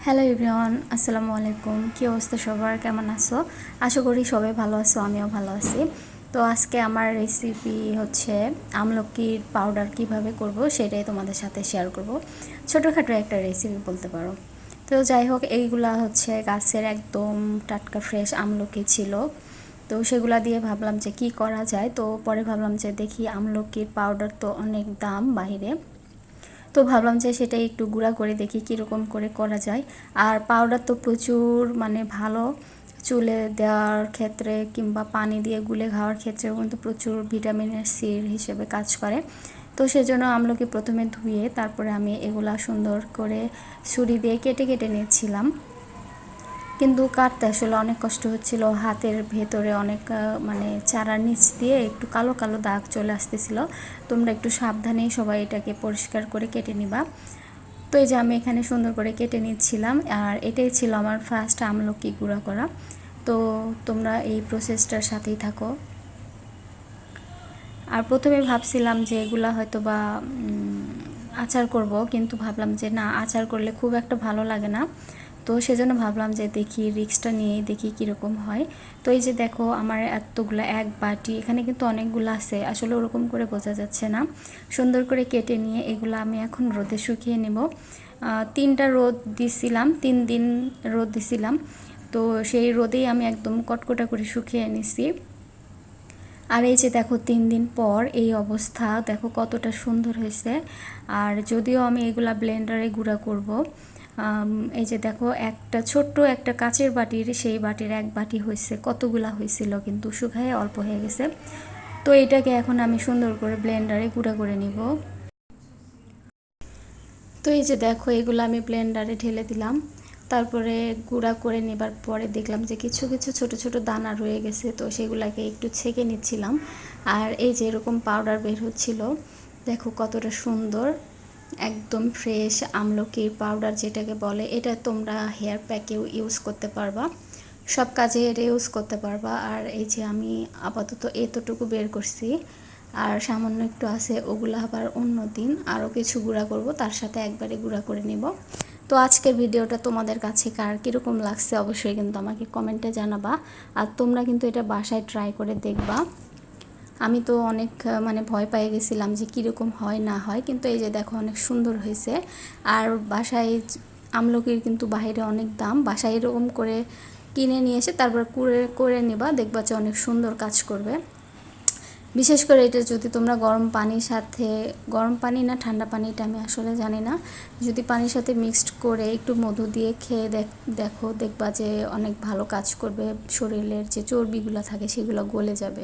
Hello everyone, আসসালামু আলাইকুম। কী অবস্থা সবার, কেমন আছো? আশা করি সবাই ভালো আছো, আমিও ভালো আছি। তো আজকে আমার রেসিপি হচ্ছে আমলকির পাউডার কিভাবে করব সেটাই তোমাদের সাথে শেয়ার করব। ছোটোখাটো একটা রেসিপি বলতে পারো। তো যাই হোক, এইগুলা হচ্ছে গাছের একদম টাটকা ফ্রেশ আমলকি ছিল। তো সেগুলা দিয়ে ভাবলাম যে কি করা যায়। তো পরে ভাবলাম যে দেখি আমলকির পাউডার তো অনেক দাম বাইরে, তো ভাবলাম যে সেটাই একটু গুঁড়া করে দেখি কীরকম করে করা যায়। আর পাউডার তো প্রচুর ভালো চুলে দেওয়ার ক্ষেত্রে কিংবা পানি দিয়ে গুলে খাওয়ার ক্ষেত্রেও কিন্তু প্রচুর ভিটামিনের সির হিসেবে কাজ করে। তো সেজন্য আমলকি প্রথমে ধুয়ে তারপরে আমি এগুলা সুন্দর করে ছুরি দিয়ে কেটে কেটে নিচ্ছিলাম। কিন্তু কাটতে আসলে অনেক কষ্ট হচ্ছিল, হাতের ভেতরে অনেক চারার নিচ দিয়ে একটু কালো কালো দাগ চলে আসতেছিল। তোমরা একটু সাবধানেই সবাই এটাকে পরিষ্কার করে কেটে নিবা। তো এই যে আমি এখানে সুন্দর করে কেটে নিচ্ছিলাম, আর এটাই ছিল আমার ফার্স্ট আমলকি গুঁড়া করা। তো তোমরা এই প্রসেসটার সাথেই থাকো। আর প্রথমে ভাবছিলাম যে এগুলা হয়তো বা আচার করব, কিন্তু ভাবলাম যে না, আচার করলে খুব একটা ভালো লাগে না। তো সেজন্য ভাবলাম যে দেখি, রিস্কটা নিয়েই দেখি কীরকম হয়। তো এই যে দেখো, আমার এতগুলো এক বাটি, এখানে কিন্তু অনেকগুলো আছে, আসলে ওরকম করে বোঝা যাচ্ছে না। সুন্দর করে কেটে নিয়ে এগুলো আমি এখন রোদে শুকিয়ে নেব। 3টা রোদ দিছিলাম, 3 দিন রোদ দিছিলাম। তো সেই রোদেই আমি একদম কটকটা করে শুকিয়ে নিছি। আর এই যে দেখো, 3 দিন পর এই অবস্থা, দেখো কতটা সুন্দর হয়েছে। আর যদিও আমি এগুলা ব্লেন্ডারে গুঁড়া করব, এই যে দেখো, একটা ছোট্ট একটা কাচের বাটির, সেই বাটির এক বাটি হয়েছে, কতগুলা হয়েছিল, কিন্তু শুকায় অল্প হয়ে গেছে। তো এটাকে এখন আমি সুন্দর করে ব্লেন্ডারে গুঁড়া করে নিব। তো এই যে দেখো, এগুলো আমি ব্লেন্ডারে ঢেলে দিলাম। তারপরে গুঁড়া করে নেবার পরে দেখলাম যে কিছু কিছু ছোট ছোট দানা রয়ে গেছে, তো সেগুলোকে একটু ছেঁকে নিচ্ছিলাম। আর এই যে এরকম পাউডার বের হচ্ছিল, দেখো কতটা সুন্দর, একদম ফ্রেশ আমলকির পাউডার যেটাকে বলে। এটা তোমরা হেয়ার প্যাকেও ইউজ করতে পারবা, সব কাজে এটা ইউজ করতে পারবা। আর এই যে আমি আপাতত এতটুকু বের করছি, আর সামান্য একটু আছে, ওগুলো আবার অন্য দিন আরও কিছু গুঁড়া করব, তার সাথে একবারে গুঁড়া করে নেব। তো আজকের ভিডিওটা তোমাদের কাছে কার কীরকম লাগছে অবশ্যই কিন্তু আমাকে কমেন্টে জানাবা। আর তোমরা কিন্তু এটা বাসায় ট্রাই করে দেখবা। আমি তো অনেক ভয় পেয়ে গেছিলাম যে কীরকম হয় না হয়, কিন্তু এই যে দেখো অনেক সুন্দর হয়েছে। আর বাসায় আমলকির কিন্তু বাইরে অনেক দাম, বাসায় এরকম করে কিনে নিয়ে এসে তারপর করে নেবা, দেখবা যে অনেক সুন্দর কাজ করবে। বিশেষ করে এটা যদি তোমরা গরম পানির সাথে, গরম পানি না ঠান্ডা পানিটা আমি আসলে জানি না, যদি পানির সাথে মিক্সড করে একটু মধু দিয়ে খেয়ে দেখো, দেখবা যে অনেক ভালো কাজ করবে, শরীরের যে চর্বিগুলো থাকে সেগুলো গলে যাবে।